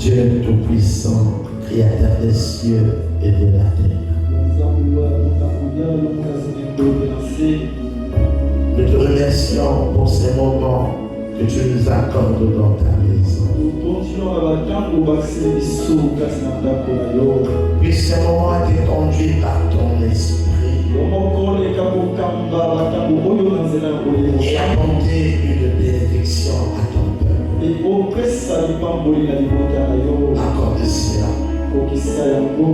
Dieu Tout-Puissant, Créateur des cieux et de la terre. Nous te remercions pour ces moments que tu nous accordes dans ta maison. Puisse ces moments être conduits par ton esprit et apporter une bénédiction à ton peuple. Accorde cela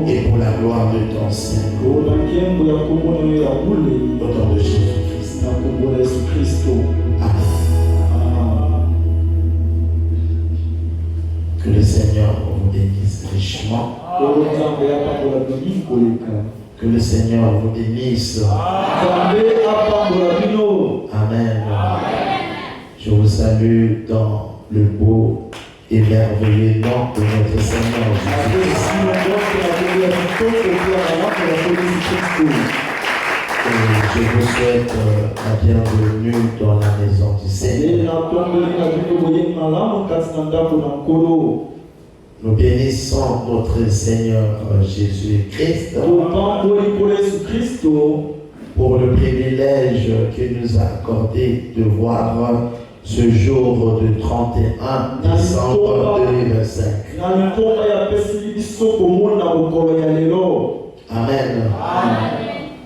et pour la gloire de ton Seigneur. Au nom de Jésus-Christ. Amen. Que le Seigneur vous bénisse richement. Que le Seigneur vous bénisse. Amen. Je vous salue dans le beau et merveilleux nom de notre Seigneur Jésus-Christ. Je vous souhaite la bienvenue dans la maison du Seigneur. Nous bénissons notre Seigneur Jésus-Christ pour le privilège qu'il nous a accordé de voir ce jour de 31 décembre 2025. Amen.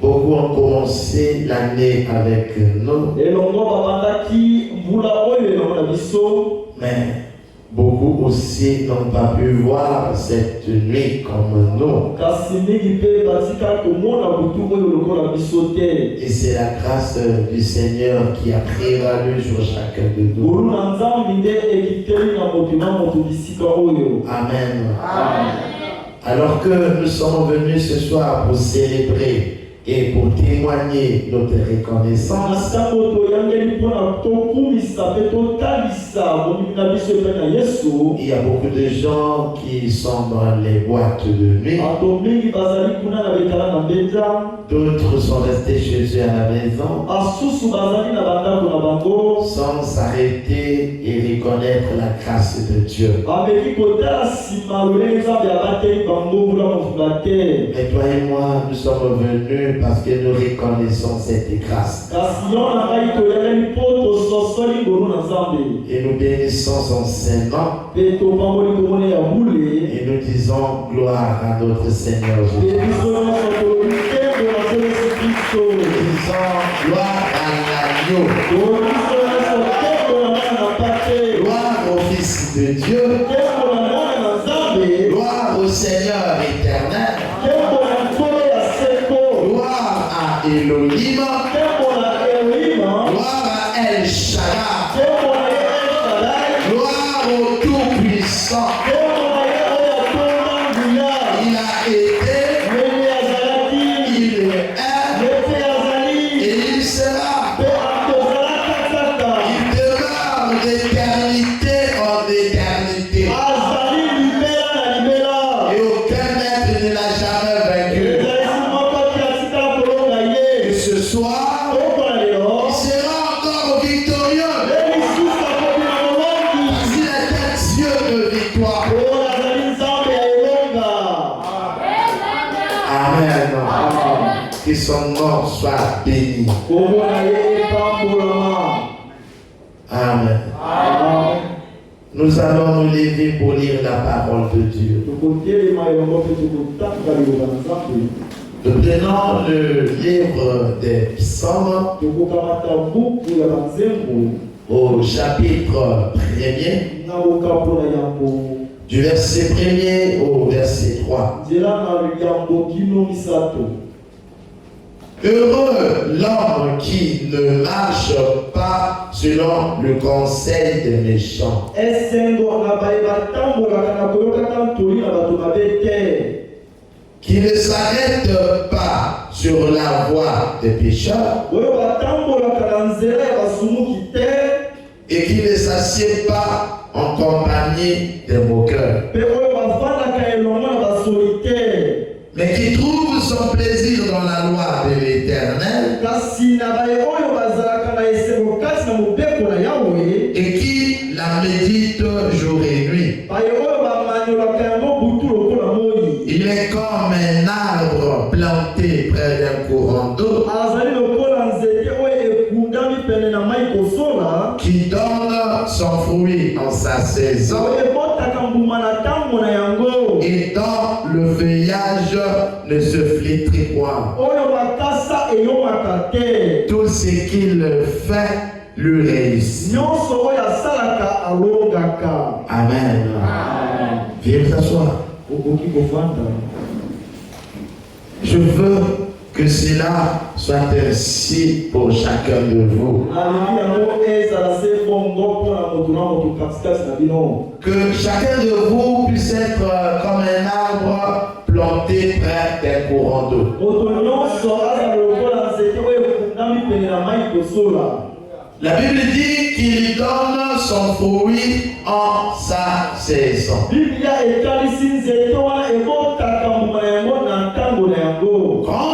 Beaucoup ont commencé l'année avec nous, mais beaucoup aussi n'ont pas pu voir cette nuit comme nous. Et c'est la grâce du Seigneur qui a prévalu sur chacun de nous. Amen. Alors que nous sommes venus ce soir pour célébrer et pour témoigner notre reconnaissance, il y a beaucoup de gens qui sont dans les boîtes de nuit. D'autres sont restés chez eux à la maison sans s'arrêter et reconnaître la grâce de Dieu. Mais toi et moi, nous sommes venus parce que nous reconnaissons cette grâce. Et nous bénissons son Saint-Nom. Et nous disons gloire à notre Seigneur Jésus. Nous disons gloire à l'agneau. Gloire au Fils de Dieu. Gloire au Seigneur éternel. Elohim, gloire à El Shaddai, gloire au Tout-Puissant. Il a été, il est, et il sera. Il demeure d'éternité en éternité. Et aucun maître ne l'a jamais vaincu. Ce soir, il sera encore victorieux. Parce qu'il est Dieu de victoire. Amen. Que son nom soit béni. Amen. Nous allons nous lever pour lire la parole de Dieu. Nous prenons le livre des psaumes au chapitre 1er, du verset 1er au verset 3. Heureux l'homme qui ne marche pas selon le conseil des méchants, qui ne s'arrête pas sur la voie des pécheurs et qui ne s'assied pas en compagnie des moqueurs, mais qui trouve son plaisir dans la loi de l'Éternel et qui la médite jour et nuit. son fruit en sa saison. Et dont le feuillage ne se flétrit point. Tout ce qu'il fait lui réussit. Amen. Viens t'asseoir. Je veux que cela soit ainsi pour chacun de vous. Que chacun de vous puisse être comme un arbre planté près d'un courant d'eau. La Bible dit qu'il donne son fruit en sa saison. Quand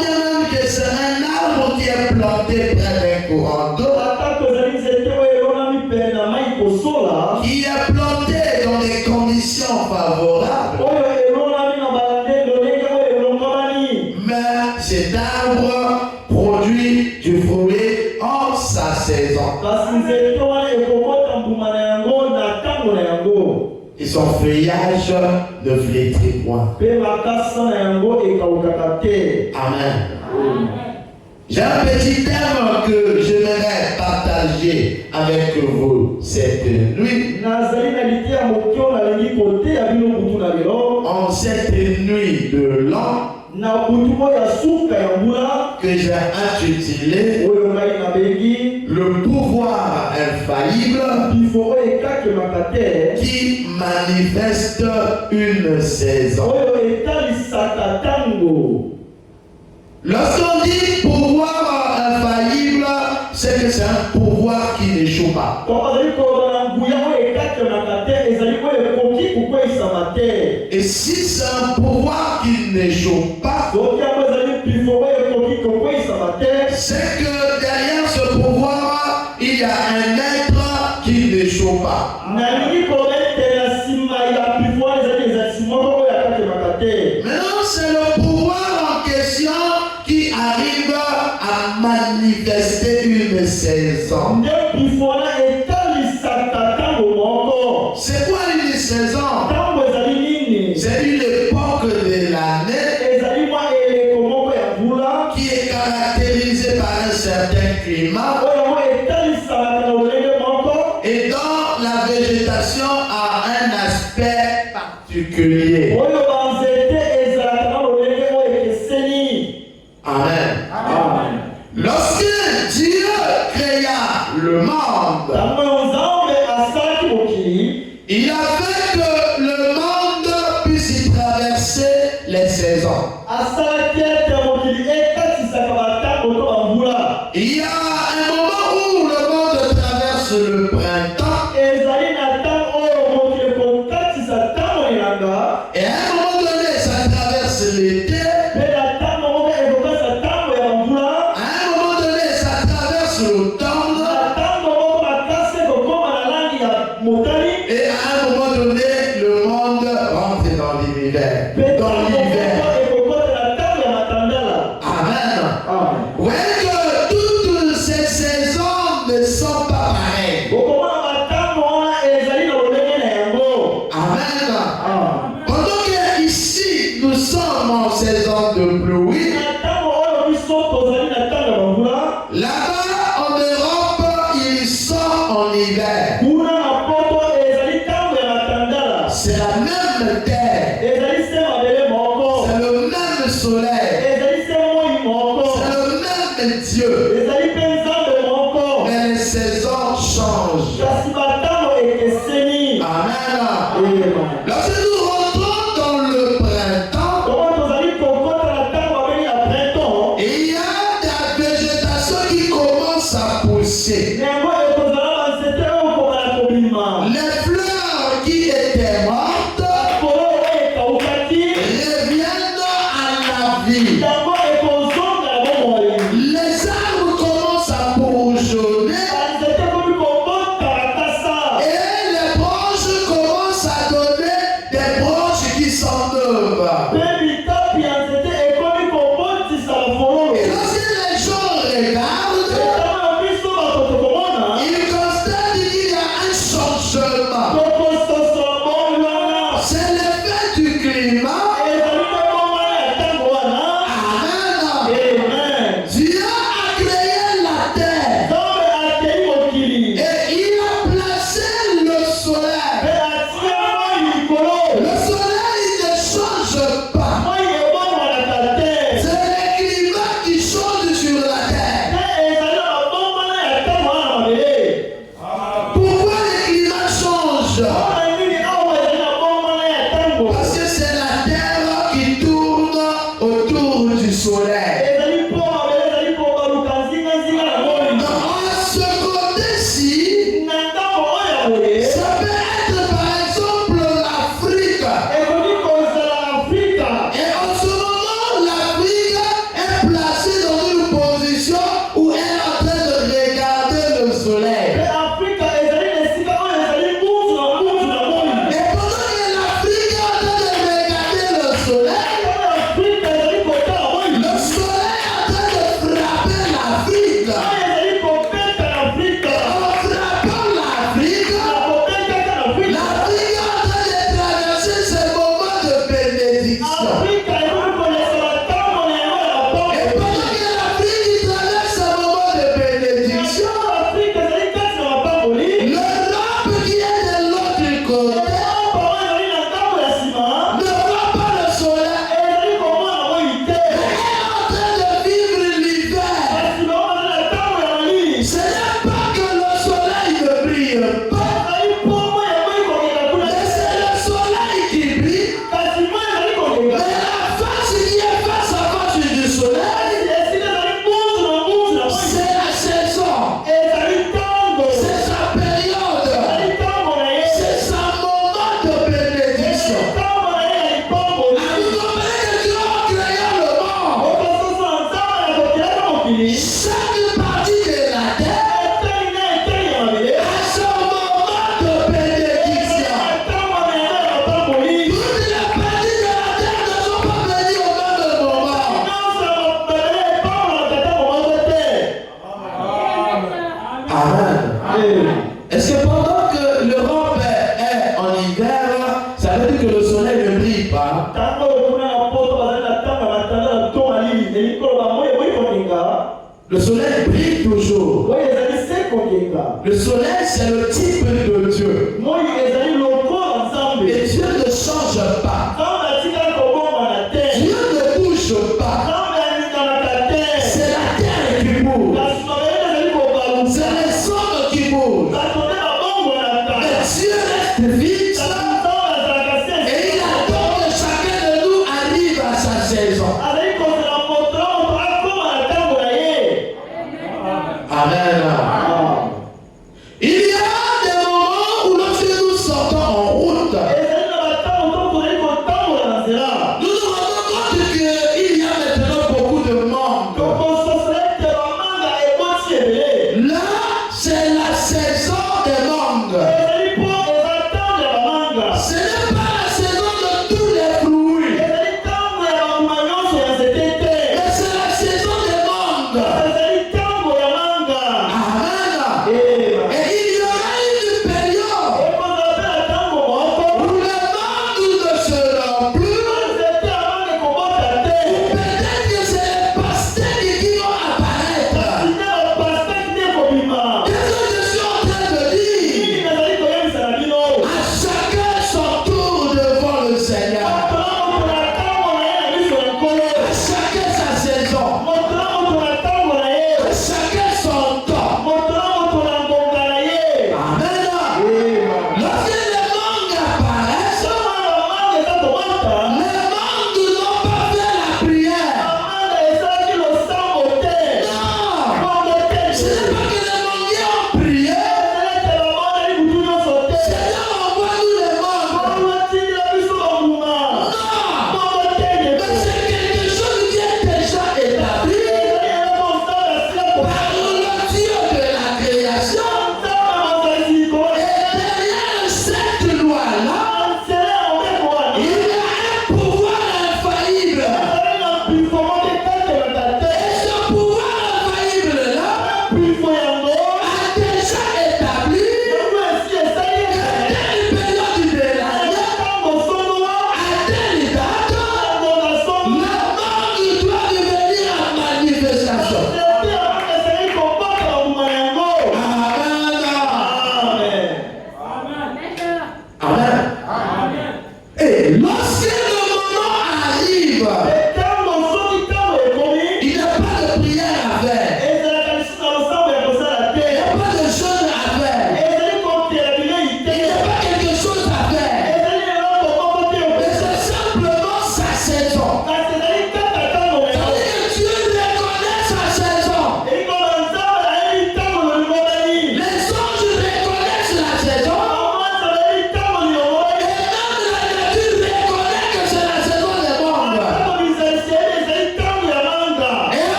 bien même que c'est un arbre qui est planté près d'un courant d'eau, qui est planté dans des conditions favorables, mais cet arbre produit du fruit en sa saison. Et son feuillage ne flétrit point. Amen. J'ai un petit thème que j'aimerais partager avec vous cette nuit. En cette nuit de l'an, que j'ai intitulé le pouvoir infaillible qui manifeste une saison. Lorsqu'on dit pouvoir infaillible, c'est que c'est un pouvoir qui n'échoue pas. Et si c'est un pouvoir qui n'échoue pas, c'est que derrière ce pouvoir, il y a un être qui n'échoue pas. Maintenant, c'est le pouvoir en question qui arrive à manifester une saison. C'est quoi une saison? C'est une époque de l'année qui est caractérisée par un certain climat et dont la végétation a un aspect particulier. Amen. Lorsque Dieu créa le monde, il a fait que le monde puisse y traverser les saisons. Il y a un moment où le monde traverse le printemps. Et à un moment donné, ça traverse l'été. À un moment donné, ça traverse l'automne. Et à un moment donné, le monde rentre dans l'hiver. Dans l'hiver. Amen. Ouais, que toutes ces saisons ne sont pas pareilles. Amen. Pendant que ici, nous sommes en saison de pluie, là-bas en Europe, ils sont en hiver. C'est la même terre. C'est le même soleil. C'est le même Dieu. Mais les saisons changent. Amen. Lorsque nous rentrons dans le printemps, il y a de la végétation qui commence à pousser. Les fleurs qui étaient mortes reviennent à la vie. Les arbres commencent à bourgeonner et les branches commencent à donner des branches qui sont neuves. Et lorsque les gens regardent, ils constatent qu'il y a un changement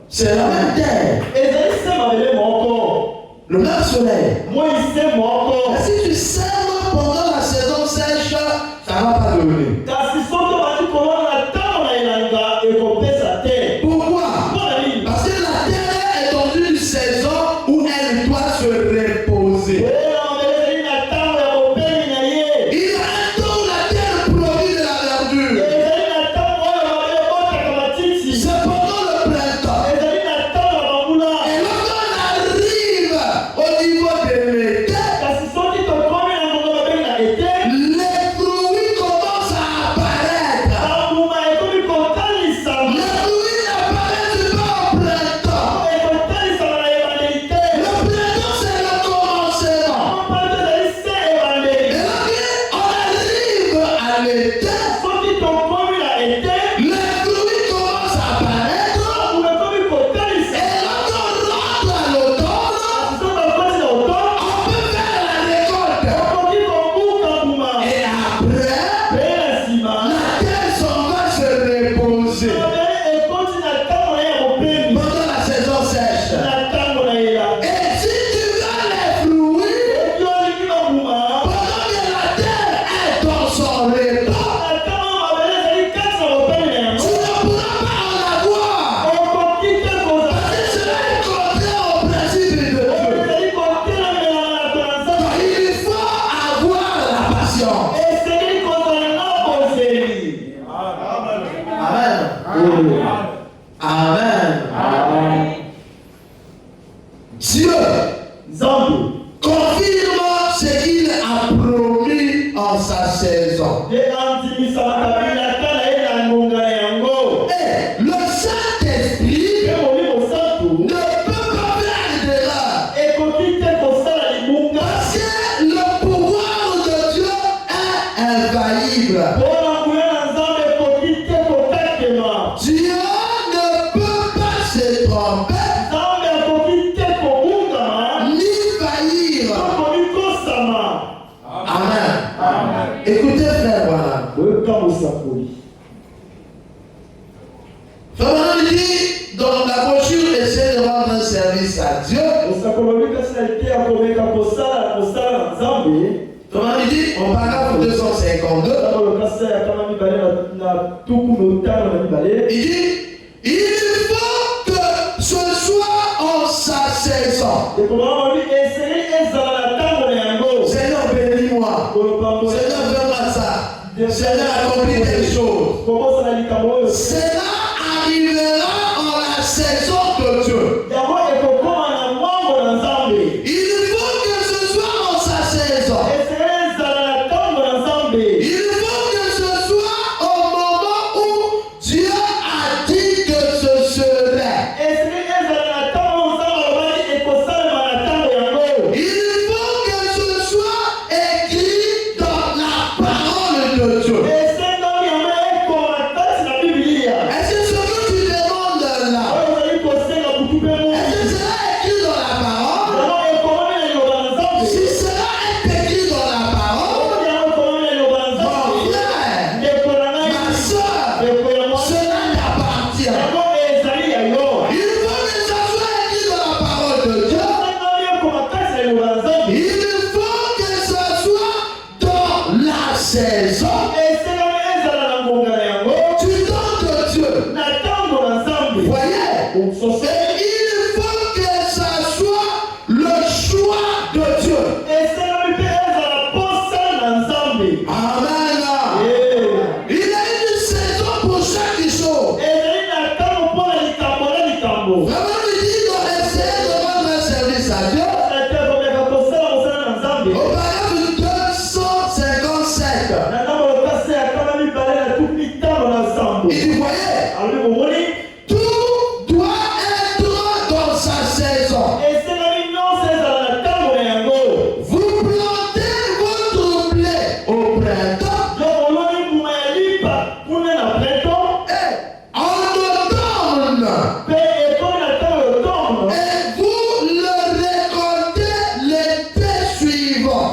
C'est la même terre. Le même soleil. Mais si tu sèmes pendant la saison sèche, ça ne va pas devenir. Pourquoi? Parce que la terre est dans une saison où elle doit se reposer. Il y a un temps où la terre produit de la verdure. C'est pendant le printemps. Et lorsqu'on arrive au niveau de l'été, les fruits commencent à apparaître. Les fruits n'apparaissent pas au printemps. Le printemps, c'est le commencement. Et lorsqu'on arrive à l'été, les fruits commencent à apparaître. Et lorsqu'on rentre à l'automne, on peut faire la récolte. Et après, la terre s'en va se reposer pendant la saison sèche. Et si tu veux les fruits, pendant que la terre est dans son repos, tu ne pourras pas en avoir. Parce que cela est contraire au principe de Dieu. Il faut avoir la patience. Amen. Amen. Dieu confirme ce qu'il a promis en sa saison. Et le Saint-Esprit ne peut pas faire d'erreur. Parce que le pouvoir de Dieu est infaillible. Vraiment dit, dans la brochure, essaie de rendre un service à Dieu. Comment il dit, en paragraphe 252, il dit, il faut que ce soit en sa saison. Seigneur, bénis-moi. Seigneur, fais-moi ça. Seigneur, accomplis des choses. Cela arrivera en la saison de Dieu. Il faut que ce soit en sa saison. Il faut que ce soit au moment où Dieu a dit que ce serait. Il faut que ce soit écrit dans la parole de Dieu. Est-ce que ce que tu demandes là, est-ce que cela est écrit dans la parole? Si cela est écrit dans la parole, mon frère, ma soeur, cela t'appartient. Il faut que ça soit écrit dans la parole de Dieu. Il faut que ça soit dans la saison. Tu donnes de Dieu. Voyez? Et il faut que ça soit le choix de Dieu. Amen. Il y a une saison pour chaque chose. Vraiment, il dit qu'on essaie de rendre un service à Dieu. Au paragraphe 257, il dit, voyez, tout doit être dans sa saison. Vous plantez votre blé au printemps et en automne, et vous le récoltez l'été suivant.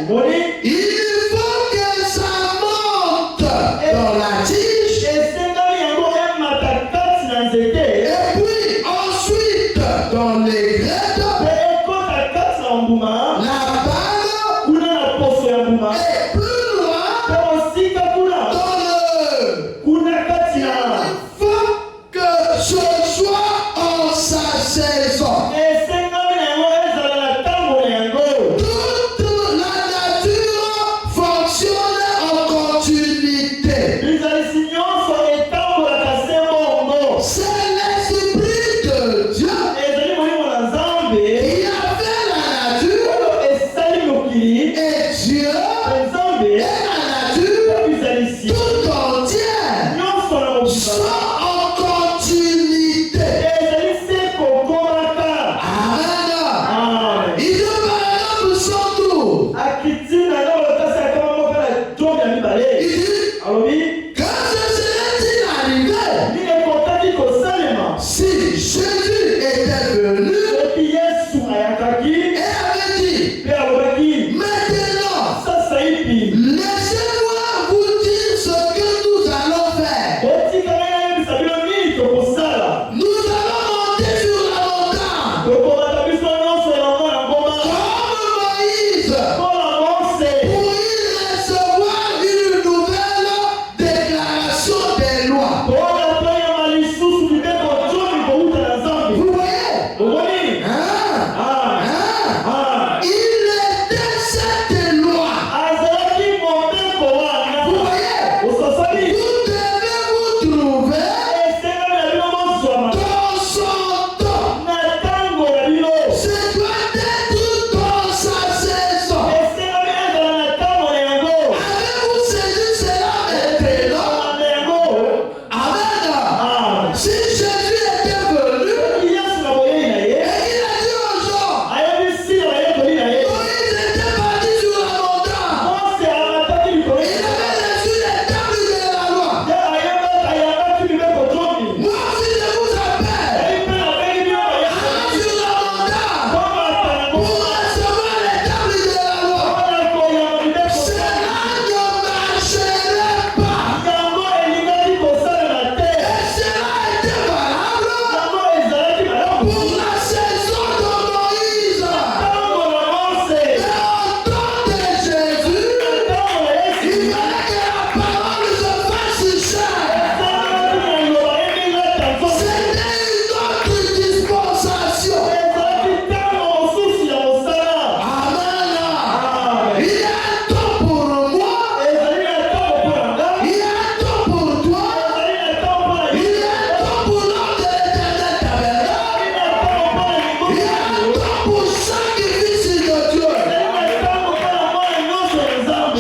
Voyez, il faut que ça monte dans la tige et puis ensuite dans les graines, la balle et plus loin dans le. Il faut que ce soit en sa saison. Toute la nature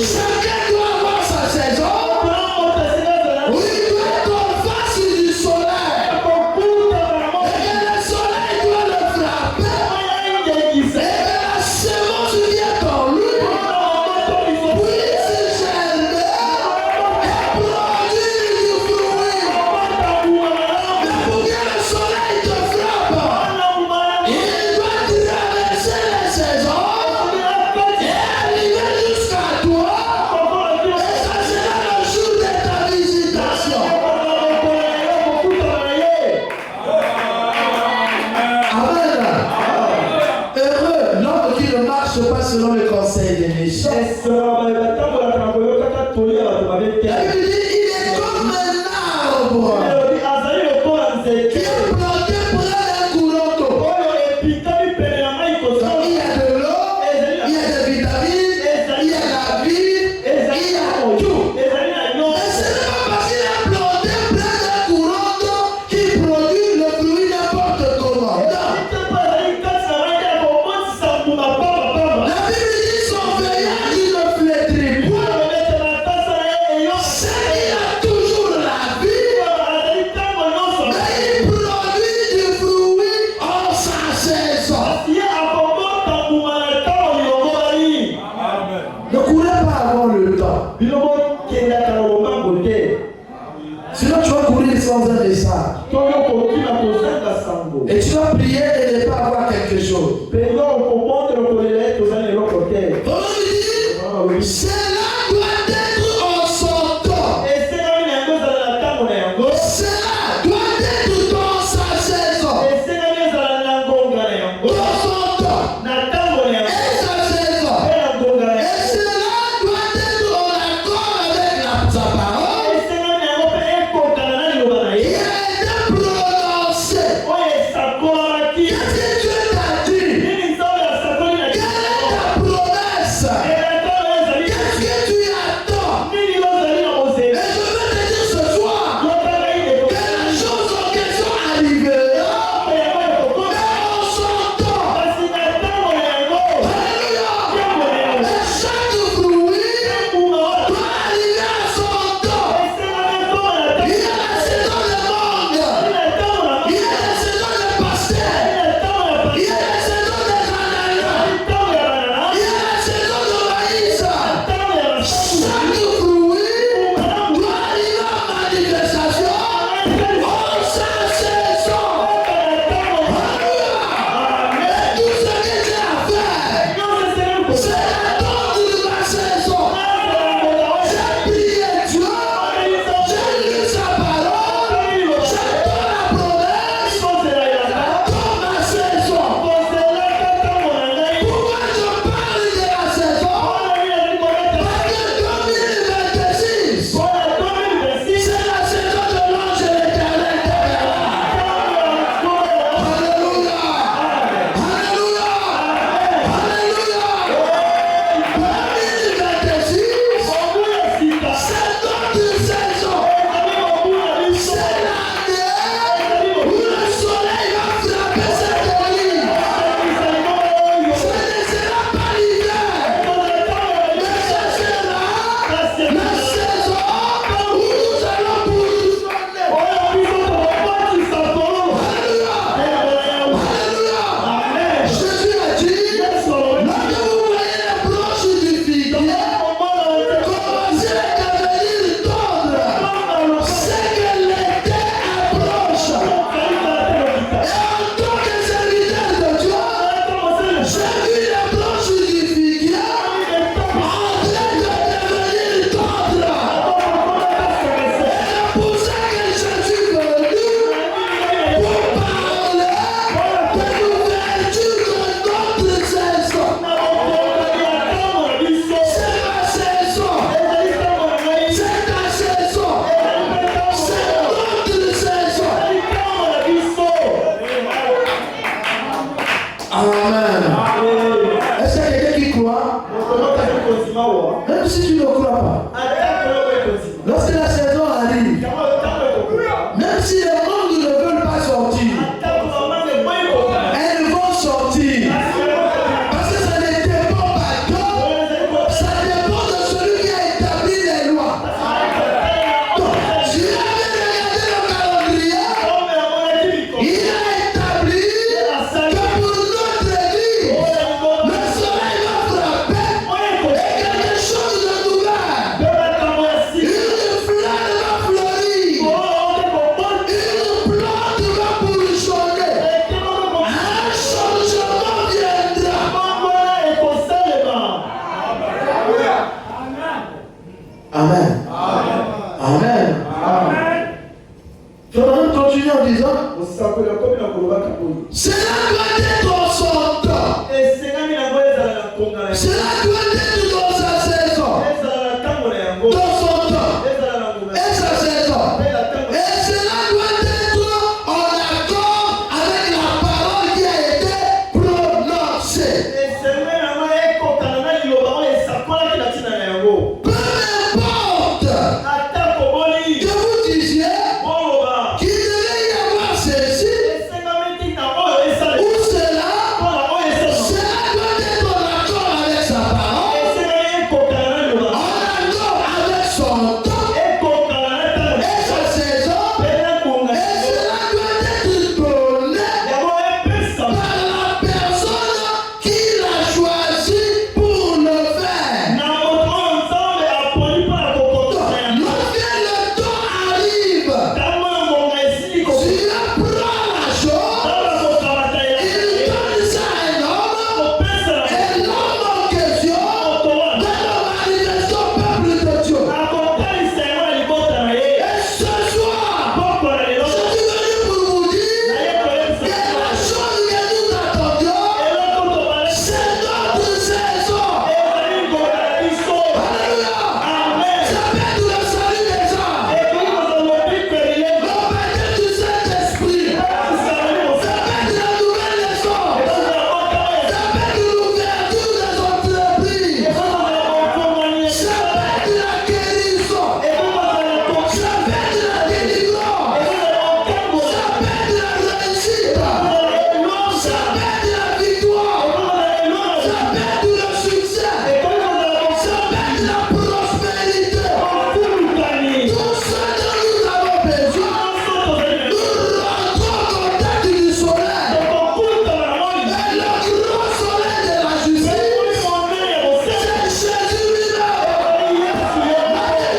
Chacun doit avoir sa saison. Où il doit être en face du soleil. Et le soleil doit le frapper. Et la semence vient en lui. Puis se germer et produire du fruit. Mais pour que le soleil te frappe, il doit traverser les saisons et arriver jusqu'à toi. Et ça sera le jour de ta visitation. Amen. Heureux l'homme qui ne marche pas selon le conseil des méchants. La Bible dit, il est comme un arbre qui est planté près d'un courant d'eau. Il y a de l'eau, il y a des vitamines, il y a la vie, il y a tout. Mais ce n'est pas parce qu'il est planté près d'un courant d'eau qui produit le fruit n'importe comment. Non. La Bible dit son feuillage ne flétrit point. C'est qu'il a toujours la vie, mais il produit du fruit en sa saison. Ne courez pas avant le temps. Sinon tu vas courir sans un message. Et tu vas prier et ne pas avoir quelque chose. On dit, cela doit être en son temps. Cela doit être dans sa saison. Dans son temps et sa saison. Et cela doit être en accord avec sa parole qui a été prononcée. Qu'est-ce que Dieu t'a dit? Quelle est ta promesse? Qu'est-ce que tu attends? Et je veux te dire ce soir que la chose en question arrivera, mais en son temps. Alléluia. Et chaque fruit doit arriver à son temps. Il y a la saison de mangue, il y a la saison de pastel, il y a la saison de ananas, il y a la saison de maïs. Chaque fruit doit arriver en manifestation en sa saison. Alléluia. Et tout ce que j'ai à faire, c'est d'attendre ma saison. J'ai prié Dieu, j'ai lu sa parole, j'attends la promesse dans ma saison. Pourquoi je parle de la saison? Parce que 2026, c'est la saison de l'ange de l'Éternel t'appellera. Alléluia. Alléluia. Alléluia. 2026, c'est notre saison. C'est l'année où le soleil va frapper cette ligne. Ce ne sera pas l'hiver, mais ce sera la saison où nous allons bourgeonner. Alléluia. Alléluia. Jésus a dit, lorsque vous voyez les branches du figuier commencer à devenir tendres, c'est que l'été approche. Et en tant que serviteur de Dieu, j'ai vu les branches du figuier en train de devenir tendres. Et c'est pour ça que je suis venu pour parler de l'ouverture de notre saison. C'est ma saison. C'est ta saison. C'est notre saison. Amen. Est-ce qu'il y a quelqu'un qui croit? Même si tu ne crois pas. Lorsque la saison arrive, même si les mondes ne veulent pas sortir, elles vont sortir. Parce que ça ne dépend pas d'eux, ça dépend de celui Amen. Amen. Amen. Je vais continuer en disant, cela doit être dans son temps. Cela doit être dans sa saison. Dans son temps. Et sa saison. Et cela doit être en accord avec la parole qui a été prononcée. Peu importe que vous disiez qu'il devait y avoir ceci ou cela, cela doit être en accord avec sa parole, en accord avec son temps et sa saison, et cela doit être donné par la personne qui l'a choisi pour le faire. Lorsque le temps arrive, tu apprends la chose, il donne ça à un homme, et l'homme en question donne la manifestation au peuple de Dieu. Et ce soir, je suis venu pour vous dire que la chose que nous attendions, c'est notre saison. Alléluia. Ça peut être le salut des âmes, le baptême du Saint-Esprit, ça peut être la nouvelle naissance, ça peut être l'ouverture des entreprises, ça peut être la guérison, ça peut être la délivrance, ça peut être la réussite, ça peut être la victoire, ça peut être le succès, ça peut être la prospérité. Tout ce dont nous avons besoin, nous rentrons au contact du soleil, et le grand soleil de la justice, c'est Jésus lui-même.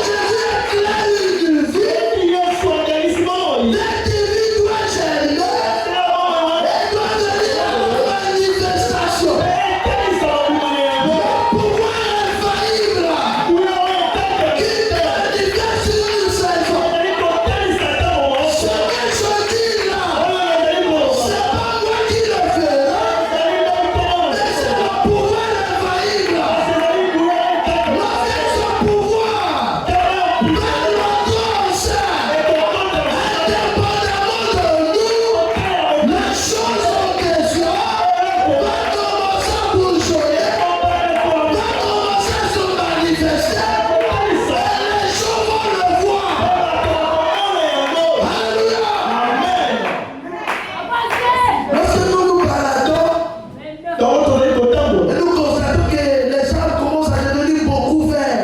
Jésus est clair du vie, l'individu doit germer et doit venir à la manifestation. Le pouvoir infaillible qui manifeste sur une saison. Ce que je dis là, c'est pas moi qui le ferai, mais c'est le pouvoir infaillible. Lorsque ce pouvoir par notre ancêtre, indépendamment de nous, la chose en question va commencer à bouger, va commencer à se manifester, et les gens vont le voir. Alléluia. Lorsque nous nous baladons, et nous constatons que les gens commencent à devenir beaucoup verts.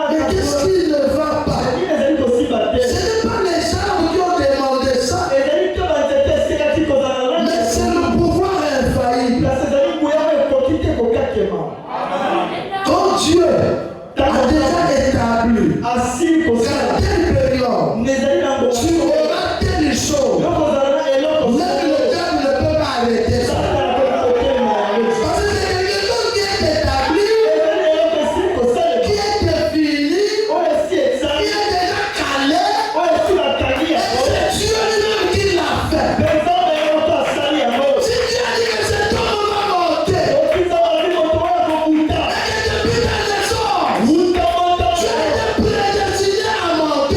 Mais qu'est-ce qui ne va pas? Ce n'est pas les gens qui ont demandé ça, mais c'est le pouvoir infaillible. Quand Dieu a déjà établi certaines périodes, tu auras telle chose, même le diable ne peut pas arrêter ça. Parce que c'est quelque chose qui est établi, qui est défini, qui est déjà calé, et c'est Dieu lui-même qui l'a fait. Si Dieu a dit que cet homme va monter, et que depuis la naissance, tu as été prédestiné à monter,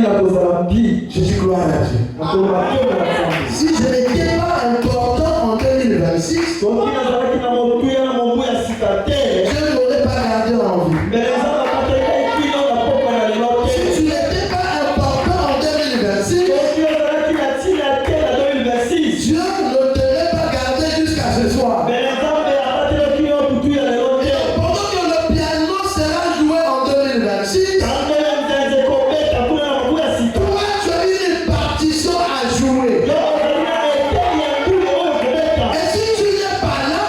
Je dis gloire à Dieu. Si je n'étais pas important en 2026, je ne l'aurais pas gardé en vie. Si tu n'étais pas important en 2026, Dieu ne t'aurait pas gardé jusqu'à ce soir. Pendant que le piano sera joué en 2026, toi tu as une partition à jouer. Et si tu n'es pas là,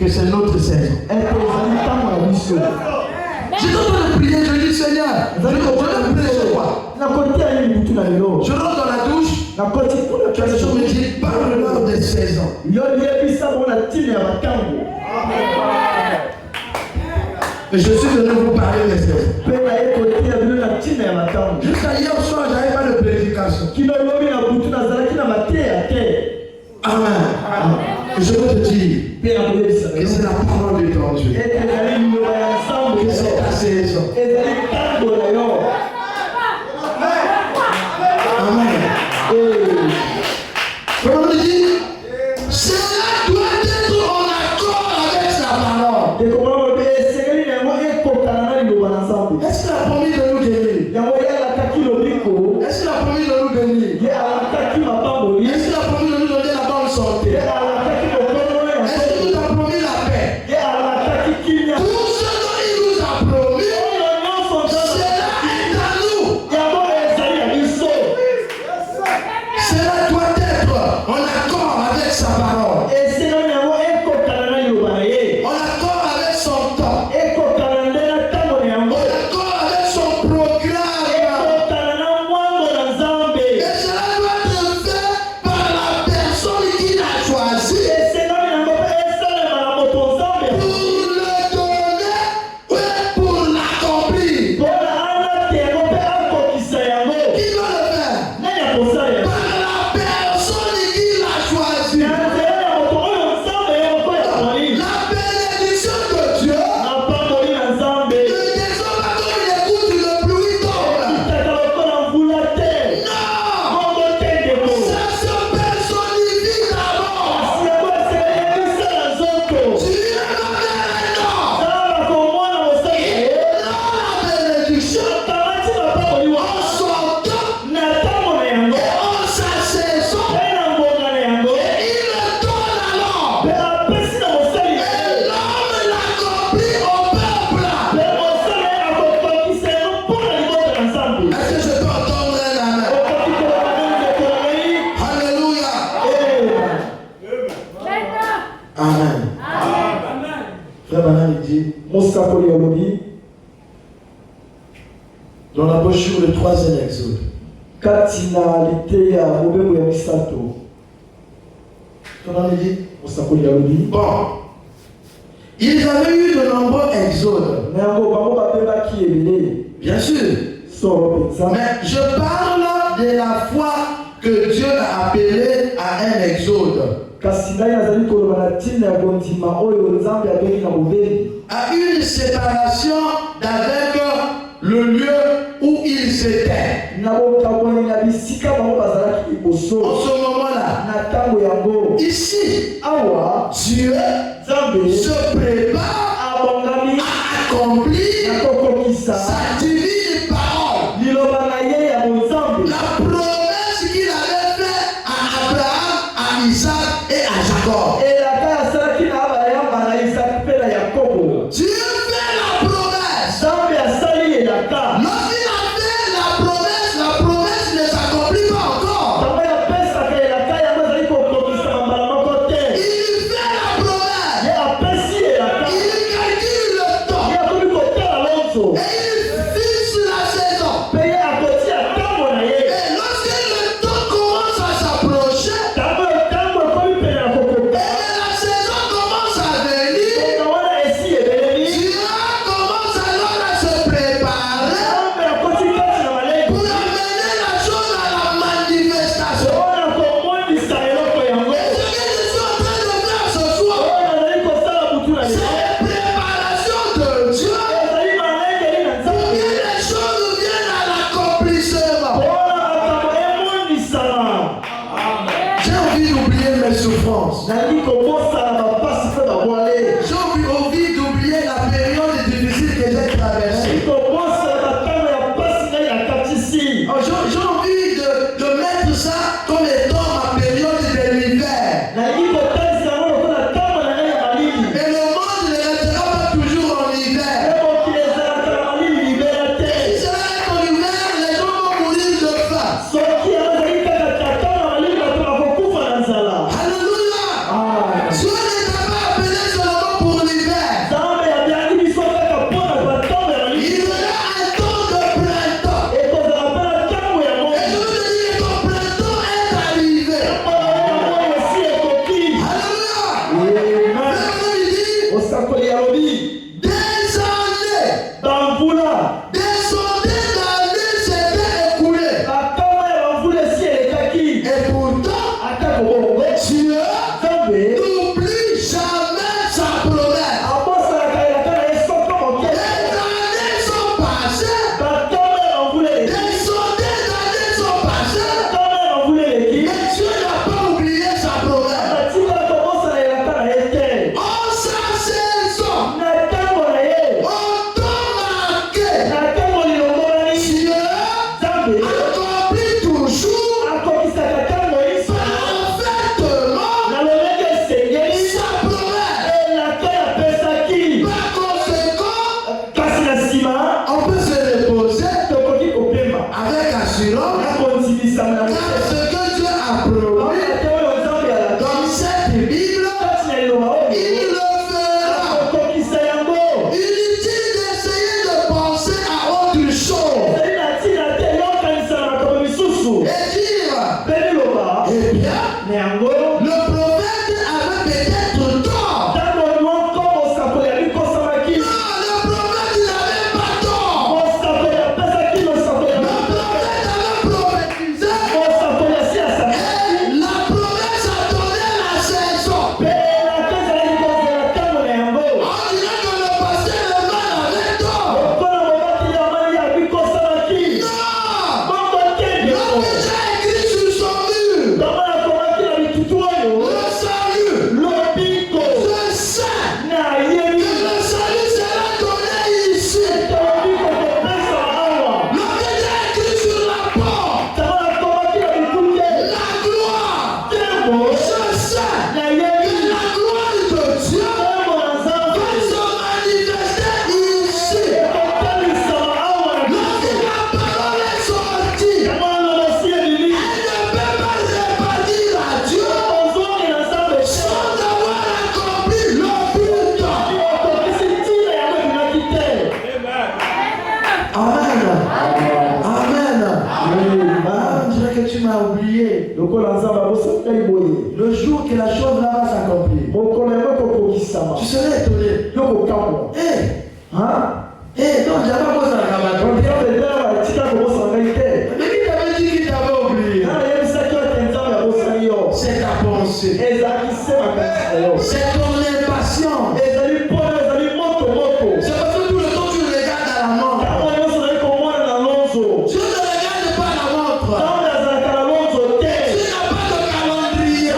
que c'est notre saison. J'étais en train de prier, je dis Seigneur, je ne prêche quoi. Je rentre dans la douche, quelque chose me dit, parle-moi des saisons. Et je suis venu vous parler des saisons. Jusqu'à hier soir, je n'avais pas de prédication. Amen. Et je veux te dire que c'est la parole de ton Dieu. Que c'est ta saison. Amen. Comment on dit? Cela doit être en accord avec sa parole. Est-ce qu'il a promis de nous guérir? Est-ce qu'il a promis de nous bénir? Est-ce qu'il a promis de nous donner la bonne santé? Est-ce qu'il nous a promis la paix? Tout ce dont il nous a promis, cela est à nous. Cela doit être en accord avec sa parole, en accord avec son temps, en accord avec son programme. Et cela doit être fait par la personne qu'il a choisie pour le donner ou pour l'accomplir. Qui doit le faire? Par la personne qu'il a choisie. La bénédiction de Dieu ne descend pas comme il écoute le bruit d'orgue. Non! Ça se personnifie d'abord. Dieu m'a fait un nom. Et dans la bénédiction, en son temps et en sa saison, et il le donne alors. Et l'homme l'accomplit au peuple. Est-ce que je peux entendre un amen? Alléluia. Amen. Frère Branham dit, dans la brochure le 3e Exode, comment il dit? Bon, ils avaient eu de nombreux exodes, bien sûr, mais je parle de la fois que Dieu a appelé à un exode, à une séparation d'avec le lieu où ils étaient. En ce moment-là, ici, Dieu se prépare à accomplir sa divine parole. La promesse qu'il avait faite à Abraham, à Isaac et à Jacob. Dieu fait la promesse. Lorsqu'il a fait la promesse ne s'accomplit pas encore. Il fait la promesse. Il calcule le temps. Et il fixe la saison. Et lorsque le temps commence à s'approcher, et la saison commence à venir, Dieu commence alors à se préparer pour amener la chose à la manifestation. Et ce que je suis en train de faire ce soir, c'est la préparation de Dieu pour que les choses viennent à l'accomplissement. J'ai envie d'oublier mes souffrances. J'ai envie d'oublier la période difficile que j'ai traversée. J'ai envie de mettre ça comme étant ma période de l'hiver. Mais le monde ne restera pas toujours en hiver. Et si cela est en hiver, les gens vont mourir de faim. Alléluia. que la chose là va s'accomplir. Tu serais étonné. Hein? Donc, j'ai pas besoin de la cabane. Mais qui t'avait dit qu'il t'avait oublié? C'est ta pensée. C'est ton impatience. C'est parce que tout le temps tu regardes à la montre. Tu ne regardes pas à la montre. Tu n'as pas de calendrier.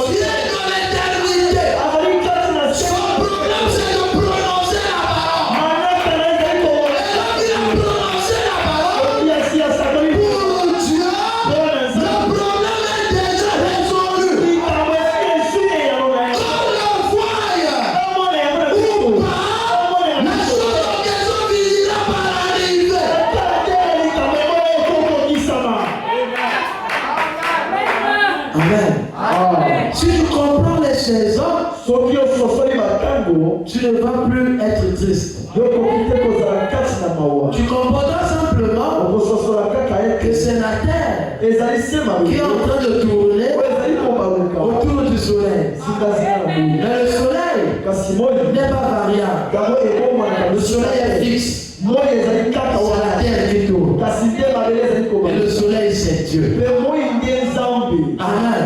Tu es dans l'éternité. Son problème c'est de prononcer la parole. Et donc il a prononcé la parole. Pour Dieu, le problème est déjà résolu. Amen. Si tu comprends les saisons, tu ne vas plus être triste. Tu comprendras simplement que c'est la terre qui est en train de tourner autour du soleil. Mais le soleil n'est pas variable. Le soleil est fixe. C'est la terre qui tourne. Et le soleil, c'est Dieu. Amen.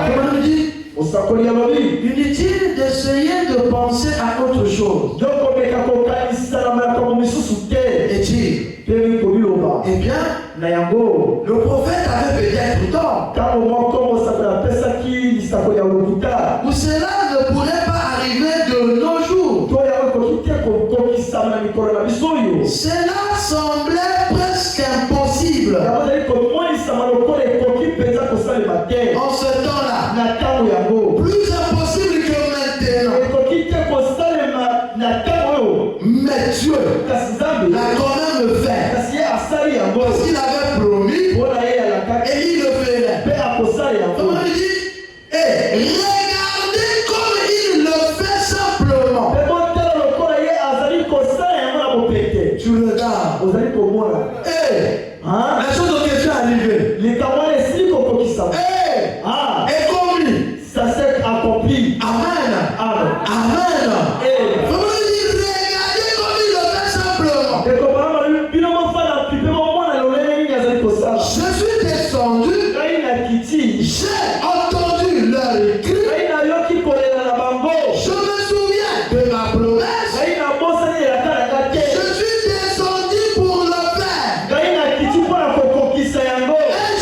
Comment nous dit? Inutile d'essayer de penser à autre chose. Et dire, eh bien, le prophète avait peut-être tort. Ou cela ne pourrait pas arriver de nos jours. Cela semblait presque impossible. En ce temps-là, plus impossible que maintenant. Mais Dieu l'a quand même fait. Parce qu'il avait promis et il le ferait. Comment il dit? Regardez comme il le fait simplement. Tu regardes. La chose auquel tu es arrivé. Et comme lui. Ça s'est accompli. Amen. Amen. Comment il dit? Regardez comme il le fait simplement. Je suis descendu. J'ai entendu leur cri. Je me souviens de ma promesse. Je suis descendu pour le faire. Et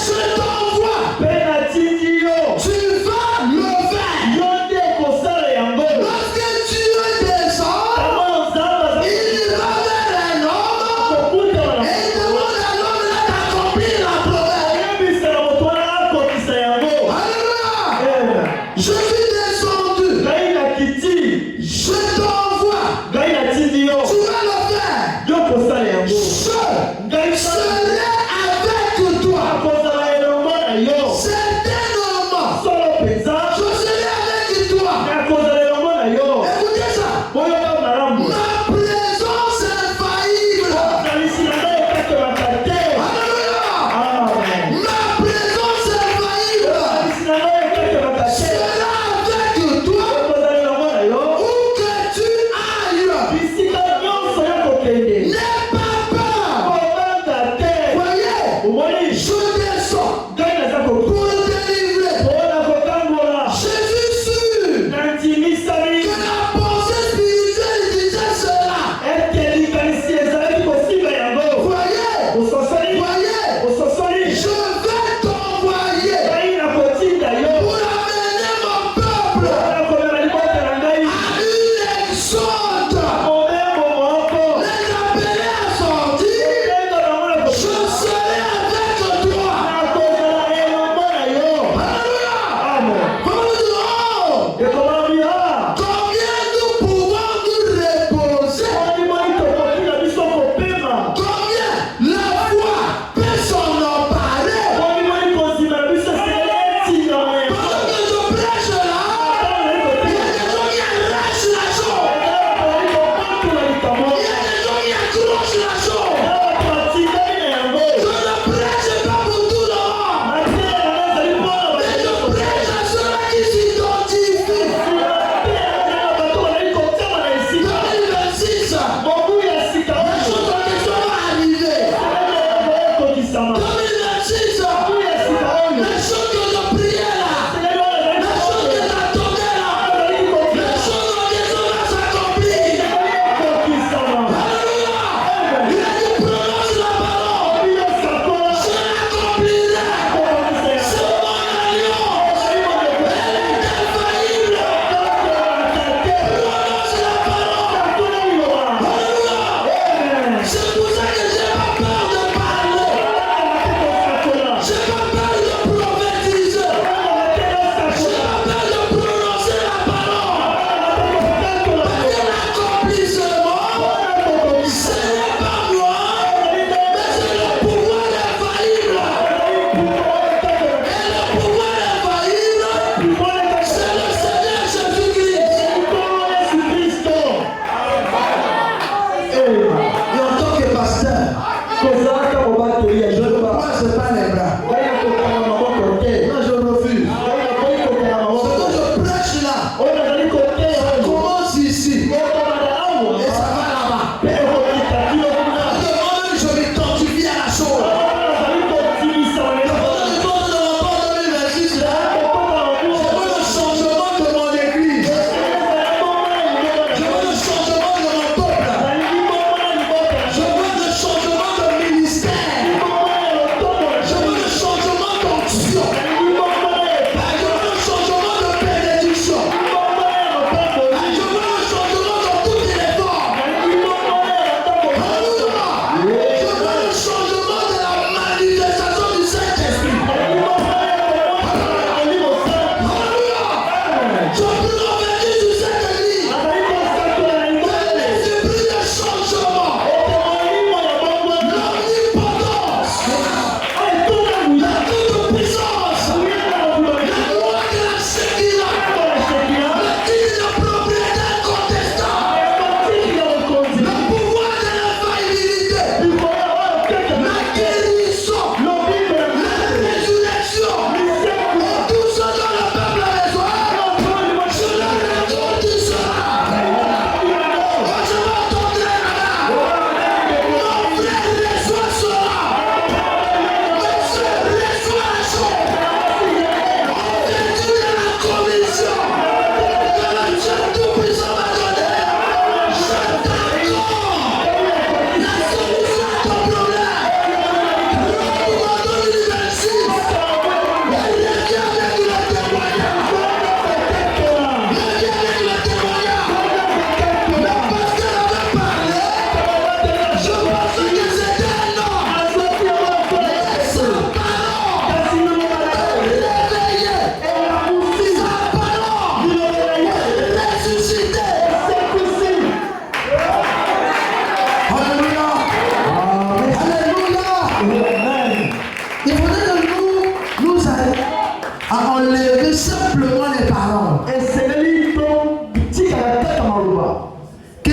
je t'envoie. Tu vas le faire. Lorsque Dieu descend, il va vers un homme et il demande à l'homme d'accomplir la promesse. Alléluia. Je suis descendu. Je t'envoie.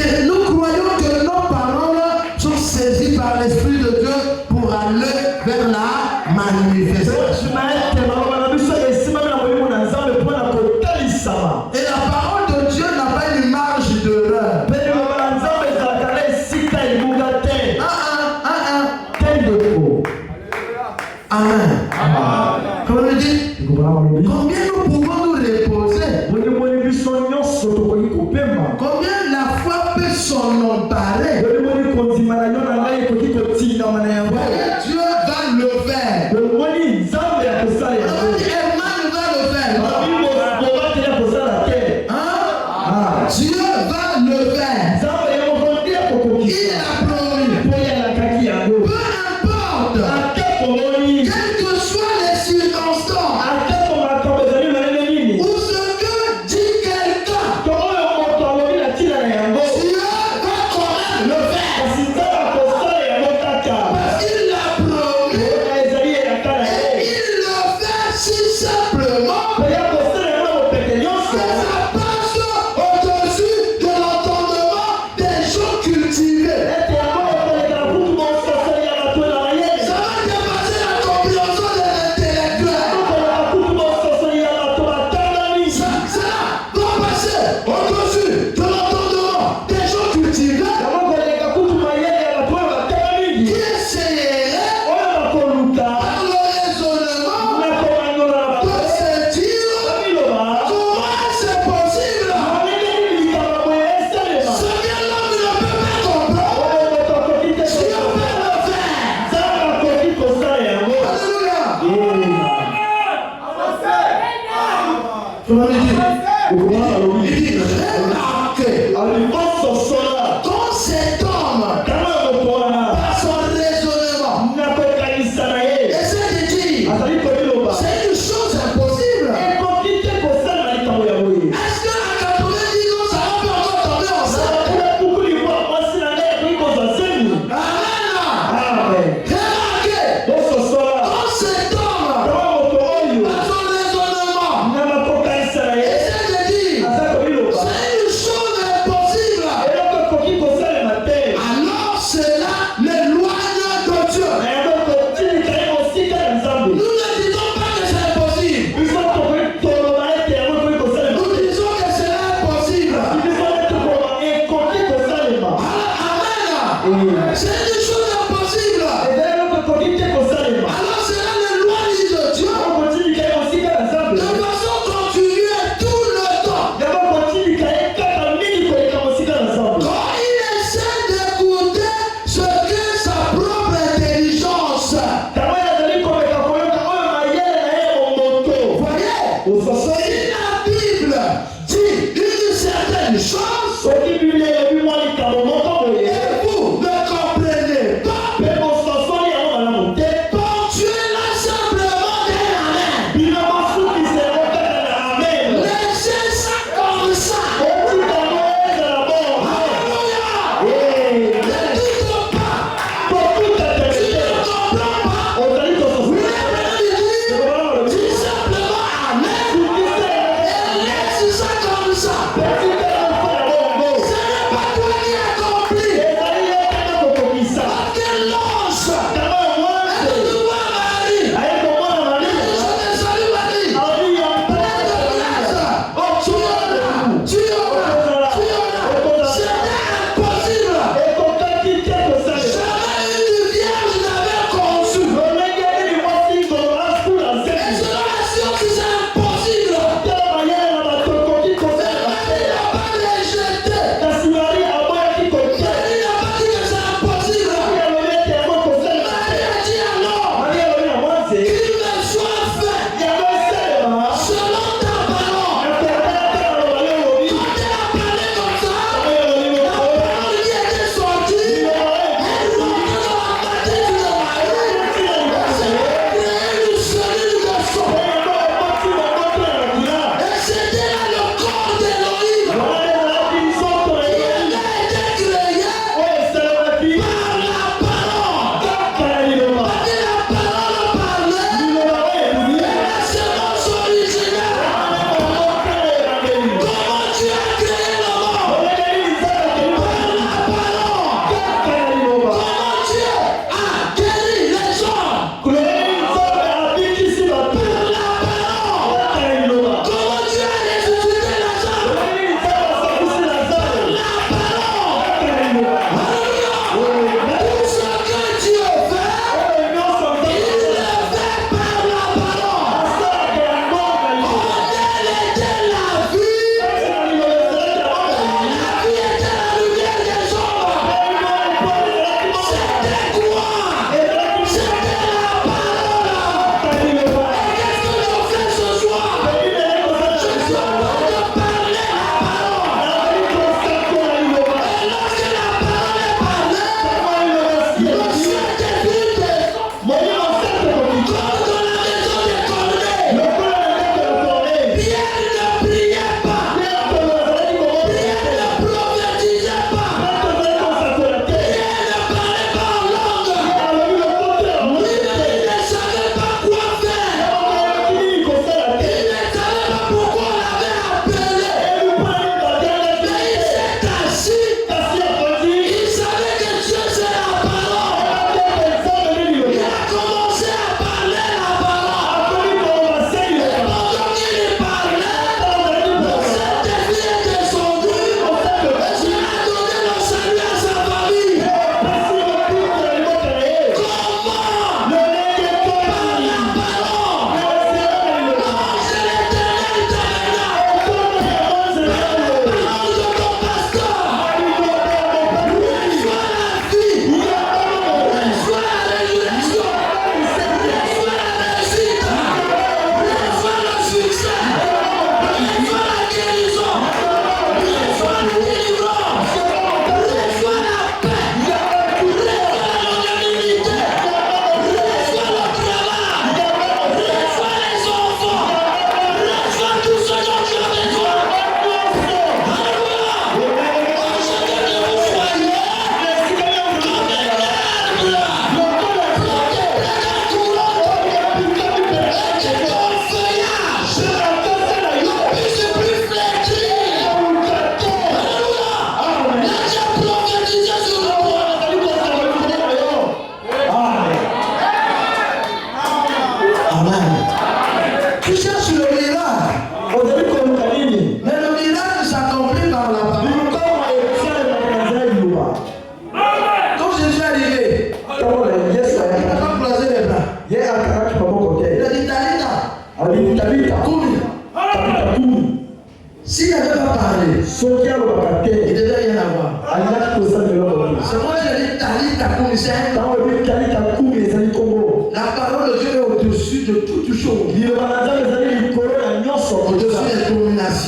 Et nous croyons que nos paroles sont saisies par l'Esprit de Dieu pour aller vers la manifestation. Et la parole de Dieu n'a pas une marge d'erreur. Amen. Comment on dit? Combien nous pouvons nous reposer? Combien la foi peut s'en emparer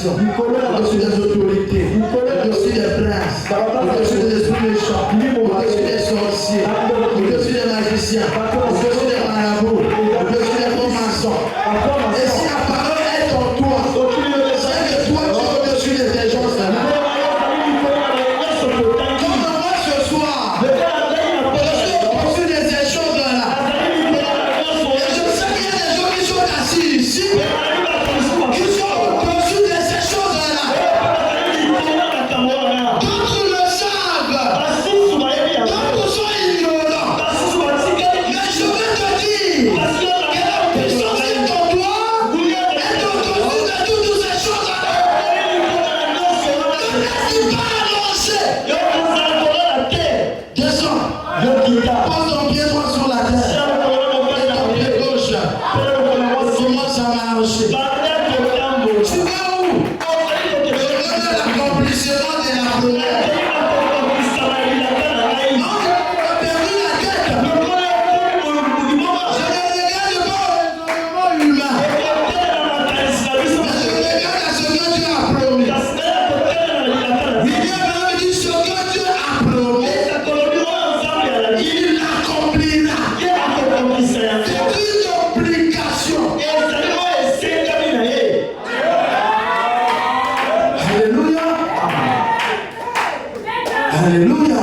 nations, au-dessus des autorités, au-dessus des princes, au-dessus des esprits méchants, au-dessus des sorciers, au-dessus des magiciens, au-dessus des marabouts, au-dessus des francs-maçons. Et si la parole est en toi, c'est que toi tu es au-dessus de ces gens-là. Comme moi ce soir, je suis au-dessus de ces choses-là. Et je sais qu'il y a des gens qui sont assis ici, qui sont au-dessus de ces choses-là. D'autres le savent, d'autres sont ignorants. Mais je vais te dire que la puissance qui est en toi est au-dessus de toutes ces choses-là. Ne laisse pas annoncer. Descends. Pose ton pied droit sur la terre. Et ton pied gauche. Commence à marcher. Tu vas où? Je veux l'accomplissement de la promesse. Non, tu as perdu la tête. Je ne regarde pas au raisonnement humain. Mais je regarde à ce que Dieu a promis. William me dit ce que Dieu a promis, il l'accomplira. C'est une obligation. Alléluia. Alléluia.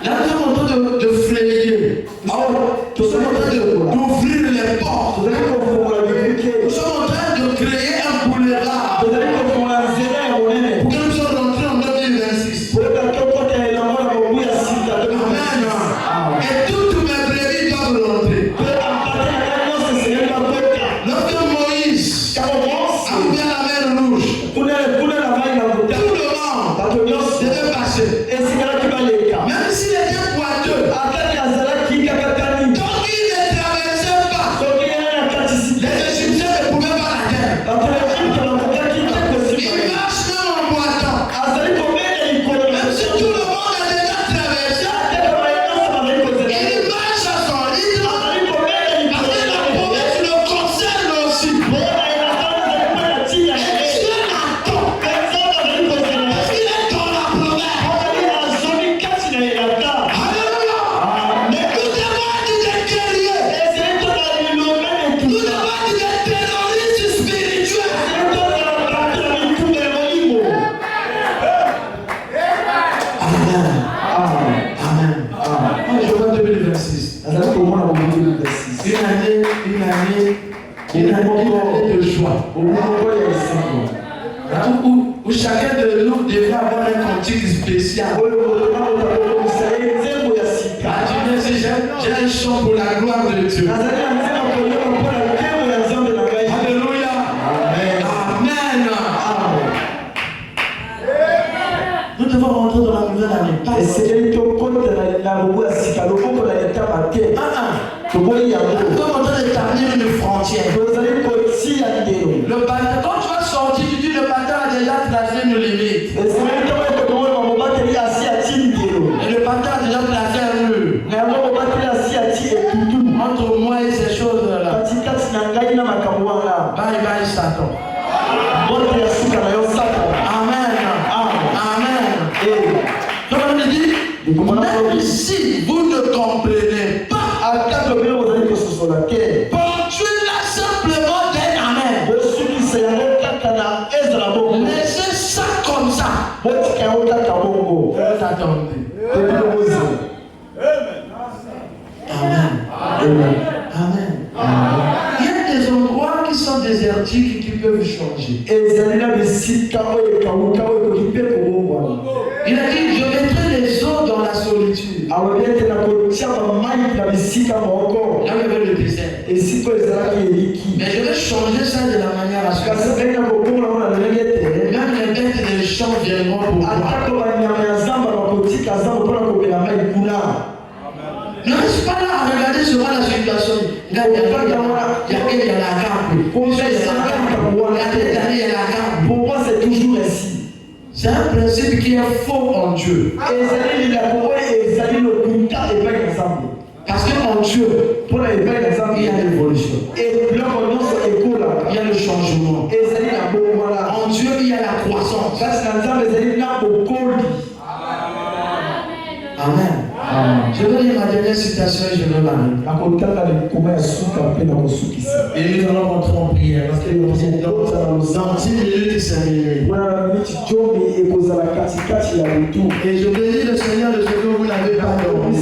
Là, nous sommes en train de flayer. Nous sommes en train d'ouvrir les portes. Nous sommes en train de créer un boulevard pour que nous soyons rentrés en 2026. Amen. Et toutes mes brebis doivent rentrer. Lorsque Moïse a ouvert la mer rouge, tout le monde devait passer. Même s'il était boiteux, tant qu'il ne traversait pas, les Égyptiens ne pouvaient pas l'atteindre. Il marche même en boitant. Même si tout le monde a déjà traversé, il marche à son rythme parce que la promesse le concerne aussi. Et Dieu l'attend parce qu'il est dans la promesse. Alléluia. Mais nous devons être des guerriers. Nous devons être des terroristes spirituels. Amen. Amen. Moi, je vois 2026. Une année de joie. Où chacun de nous devrait avoir un cantique spécial. J'ai un chant pour la gloire de Dieu. Alléluia. Amen. Nous devons rentrer dans la nouvelle année. Nous sommes en train d'établir une frontière. Le bâtard, quand tu vas sortir, tu dis le bâtard a déjà tracé une limite. Et le bâtard a déjà placé un mur entre moi et ces choses-là. Bye bye Satan. Amen. Amen. Donc on dit, même si vous ne comprenez pas, ponctuez-la simplement d'un amen. Laissez ça comme ça. Attendez. Amen. Amen. Il y a des endroits qui sont désertiques et qui peuvent changer. Il a dit, je mettrai les eaux dans la solitude. Là où il y avait le désert. Mais je vais changer ça de la manière à ce que même les bêtes des champs viendront pour moi. Ne reste pas là à regarder sur la situation. Il y a la pour moi, c'est toujours ainsi. C'est un principe qui est faux en Dieu. Parce qu'en Dieu, il y a l'évolution. Il y a le changement. En puissance. Amen. Je vais lire ma dernière citation et je vais m'arrêter. Et nous allons rentrer en prière parce que dans 10 minutes, c'est minuit. Et je bénis le Seigneur de ce que vous n'avez pas dormi.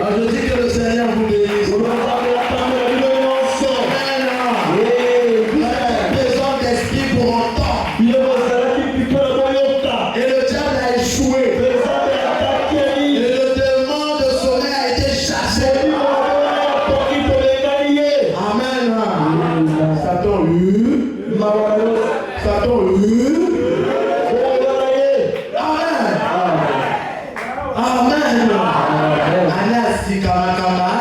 Alors je dis que le Seigneur vous bénisse. Vous êtes présent d'esprit pour autant. Et le diable a échoué. Et le démon de sommeil a été chassé. Amen. Satan Satan Amen. Anas Sikamakama.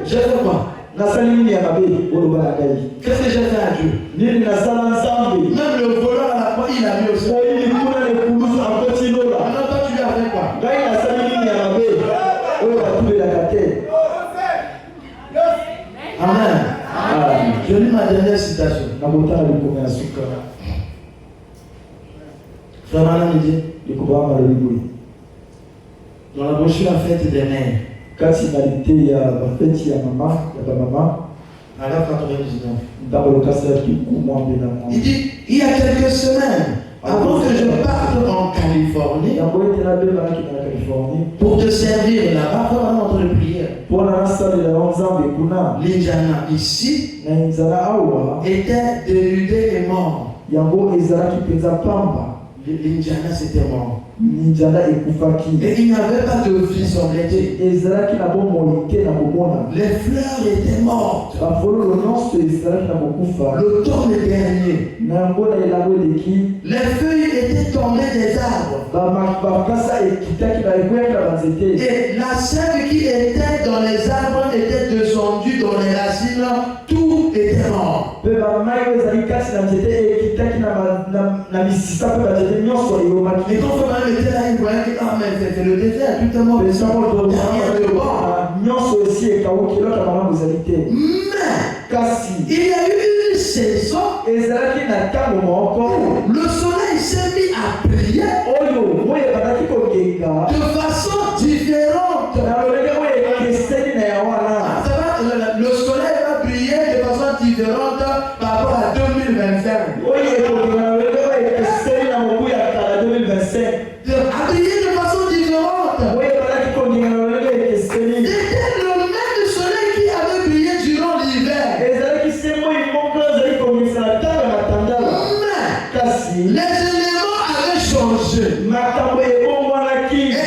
J'ai fait quoi? Qu'est-ce que j'ai fait à Dieu? Même le voleur à la fois, il a mis aussi. Maintenant, toi, tu lui as fait quoi? Amen. Je lis ma dernière citation. Frère Manan me dit, dans la brochure La Fête des Mères, paragraphe 99. Il dit, il y a quelques semaines, avant que je parte en Californie, pour te servir là-bas, il faut vraiment entrer de prière. L'Indiana ici était dénudé et mort. L'Indiana c'était mort. Et il n'y avait pas de vie semblait-il. Les fleurs étaient mortes. L'automne est dernier. Les feuilles étaient tombées des arbres. Et la sève qui était dans les arbres était descendue dans les racines. Tout était mort. Et quand on était là, il voyait que c'est le désert, tout est mort. Mais il y a eu une saison où le soleil s'est mis à briller de façon différente. Le soleil va briller de façon différente par rapport à 2025. A briller de façon différente. C'était le même soleil qui avait brillé durant l'hiver. Les éléments avaient changé. Et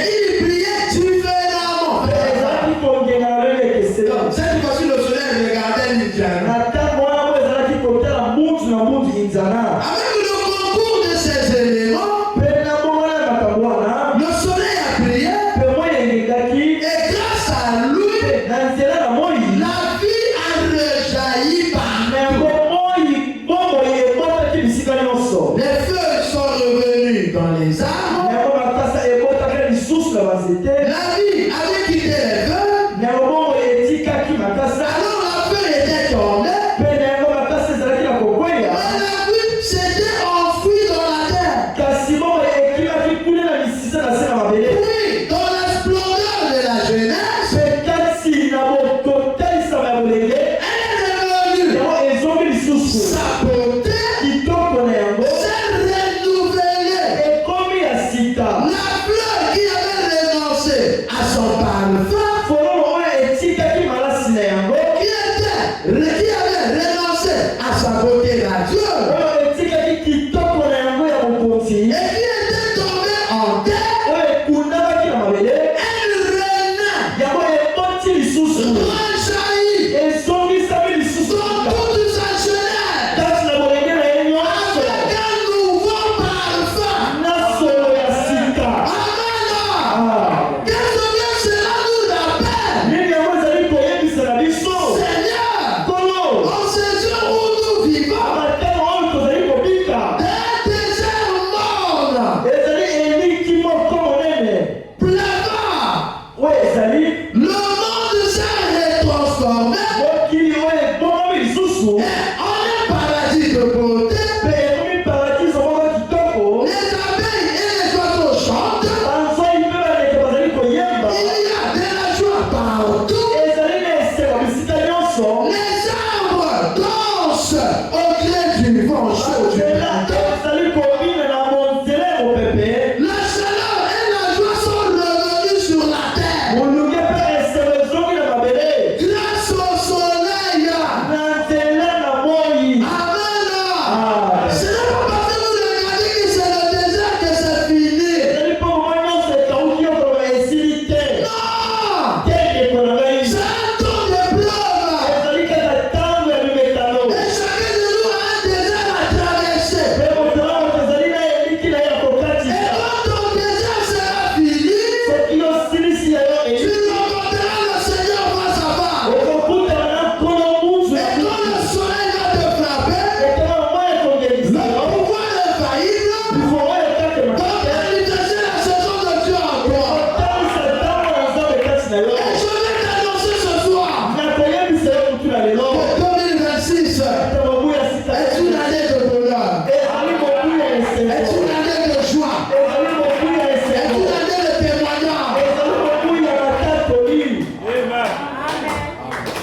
il brillait différemment. Cette fois-ci, le soleil regardait l'Indiana. Avec le concours de ces éléments, le soleil a brillé. Et grâce à lui, la vie a rejailli partout. Les feuilles sont revenues dans les arbres. La vie avait quitté les feuilles. Alors la feuille était tombée. Mais la vie s'était enfouie dans la terre. Oui, dans la splendeur de la jeunesse, elle est revenue. Sa beauté s'est renouvelée. La fleur qui avait renoncé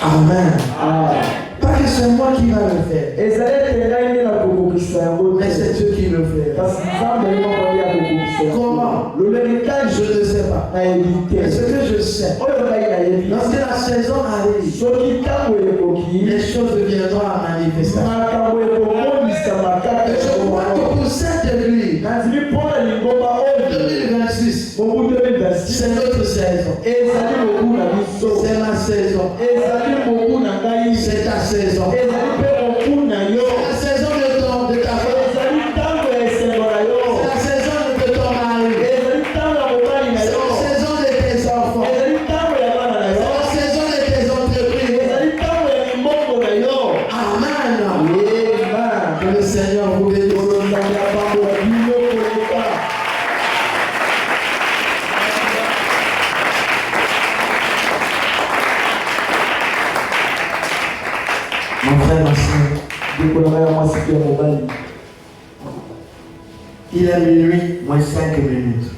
Amen. Ah. Pas que c'est moi qui va le faire, mais c'est Dieu qui le fait. Comment? Je ne sais pas. Mais ce que je sais, lorsque la saison arrive, les choses deviendront à manifestation. Et je crois que pour cette église, 2026, c'est notre saison. C'est ma saison. C'est ta saison. La saison de ta femme. C'est la saison de ton mari. C'est la saison de tes enfants. C'est la saison de tes entreprises. Amen. Que le Seigneur vous bénisse. Mon frère, ma soeur, il est minuit moins 5 minutes.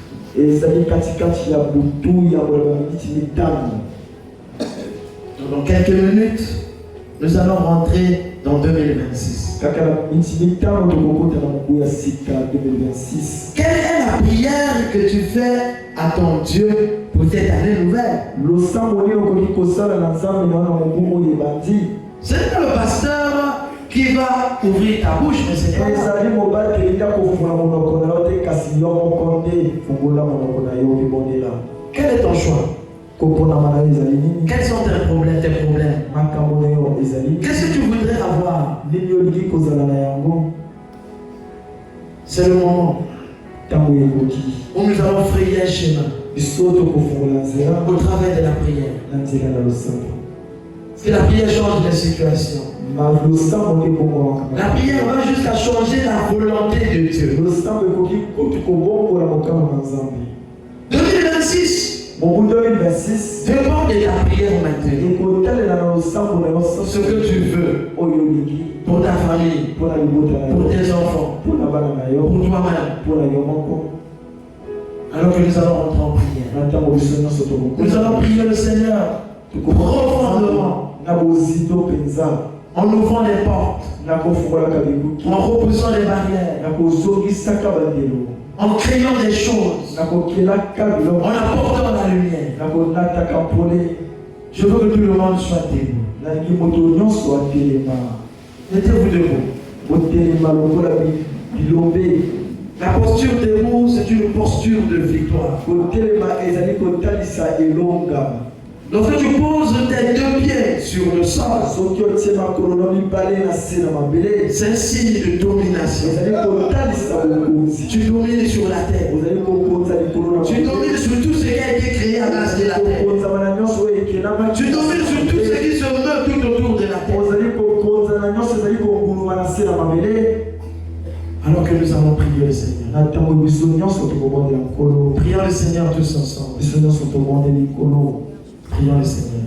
Dans quelques minutes, nous allons rentrer dans 2026. Quelle est la prière que tu fais à ton Dieu pour cette année nouvelle? Ce n'est pas le pasteur qui va ouvrir ta bouche, mais c'est toi. Quel est ton choix? Quels sont tes problèmes? Qu'est-ce que tu voudrais avoir? C'est le moment où nous allons frayer un chemin au travers de la prière. Parce que la prière change les situations. La prière va jusqu'à changer la volonté de Dieu. 2026 dépend de ta prière maintenant. Ce que tu veux pour ta famille, pour tes enfants, pour toi-même. Alors que nous allons rentrer en prière, nous allons prier le Seigneur profondément, en ouvrant les portes, en repoussant les barrières, en créant des choses, en apportant la lumière. Je veux que tout le monde soit debout. Mettez-vous debout. La posture debout, c'est une posture de victoire. Lorsque tu poses tes deux pieds sur le sol, c'est un signe de domination. Tu domines sur la terre. Tu domines sur tout ce qui a été créé à base de la terre. Tu domines sur tout ce qui se meut tout autour de la terre. Alors que nous allons prier le Seigneur. Prions le Seigneur tous ensemble. Prions le Seigneur.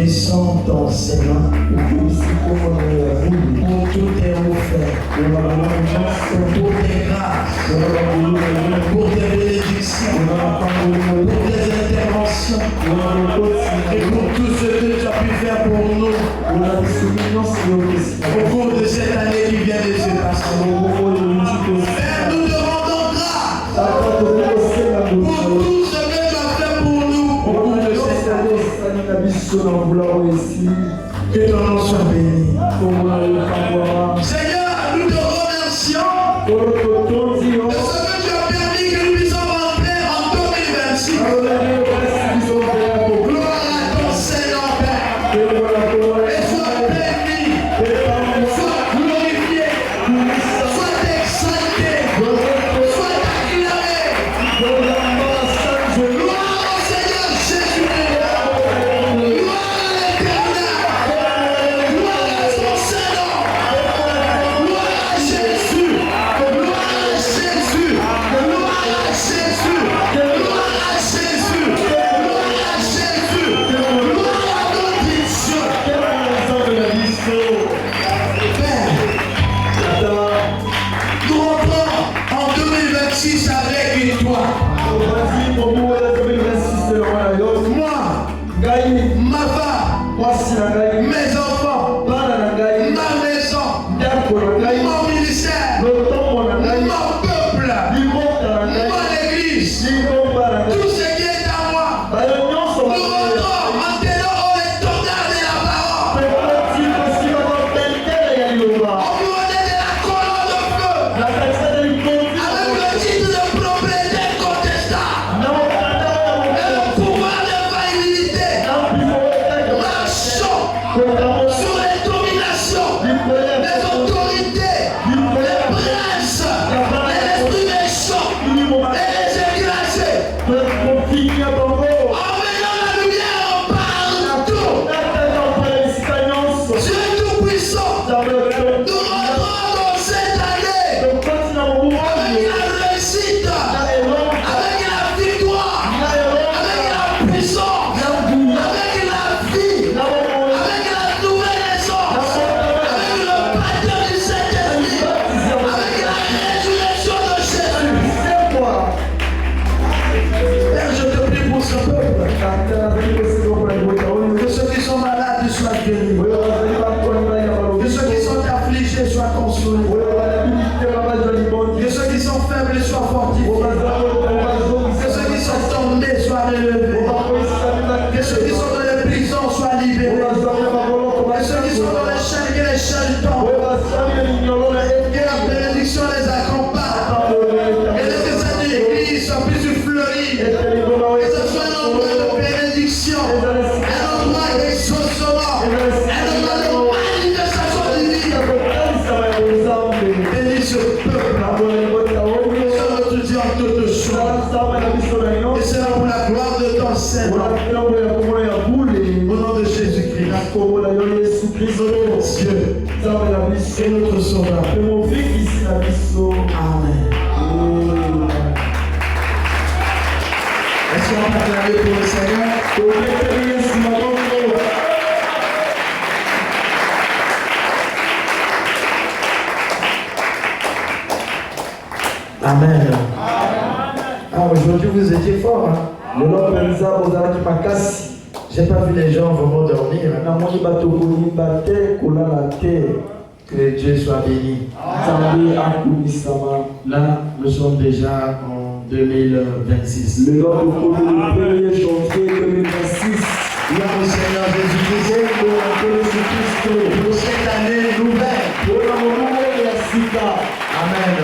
descends ton Seigneur. Pour tout tes offert. Pour tes grâces. Pour tes bénédictions. Pour tes interventions. Et pour tout ce que tu as pu faire pour nous. Au cours de cette année qui vient de se passer. Père, nous te rendons grâce. Pour tout ce que tu as fait pour nous. Au cours de cette année. Que ton nom soit béni. Seigneur, nous te remercions de ce que tu as permis que nous puissions rentrer en 2026. Gloire à ton Seigneur, Père. Et sois béni, sois glorifié, sois exalté, sois acclamé. Gloire au Seigneur Jésus-Christ. Gloire à l'Éternel. Gloire à son Seigneur. Gloire à Jésus. Gloire à Jésus. Gloire à Jésus. Gloire à Jésus. Gloire à Jésus. Gloire à notre Dieu. Père, nous rentrons en 2026 avec une toi. Moi, ma femme, mes enfants, ma maison, mon ministère, mon peuple, mon église, tout ce qui est à moi. Nous rentrons en tenant au étendard de la parole. On vous redonne de la colonne de feu. Avec le titre de propriété contestable. Et le pouvoir de faillibilité. Marchons sur les dominations, les autorités, les princes, les esprits méchants et les écrasés. En menant la lumière partout. Dieu Tout-Puissant, nous rentrons dans cette année avec la réussite, avec la victoire, avec la puissance, avec la vie, avec la nouvelle naissance, avec le baptême du Saint-Esprit, avec la résurrection de Jésus. Père, je te prie pour ce peuple. Que ceux qui sont malades soient guéris. Que ceux qui sont affligés soient consolés. Que ceux qui sont faibles soient fortifiés. Que ceux qui sont tombés soient relevés. Que ceux qui sont dans les prisons soient libérés. Que ceux qui sont dans les chaînes, que les chaînes tombent. Que la bénédiction les accompagne. Que les essais de l'église soient plus fleuris. Que ce soit un endroit de bénédiction, un endroit d'exaucement, un endroit de manifestation divine. Bénis ce peuple. C'est notre Dieu en toutes choses. Et c'est là pour la gloire de ton Seigneur. Au nom de Jésus-Christ. Notre Dieu. Et notre Sauveur. Amen. Est-ce qu'on peut acclamer pour le Seigneur? Amen. Ah, aujourd'hui vous étiez fort. Hein? J'ai pas vu les gens vraiment dormir. Que Dieu soit béni. Là, nous sommes déjà en 2026. Gloire au Seigneur Jésus-Christ pour cette année nouvelle. Amen.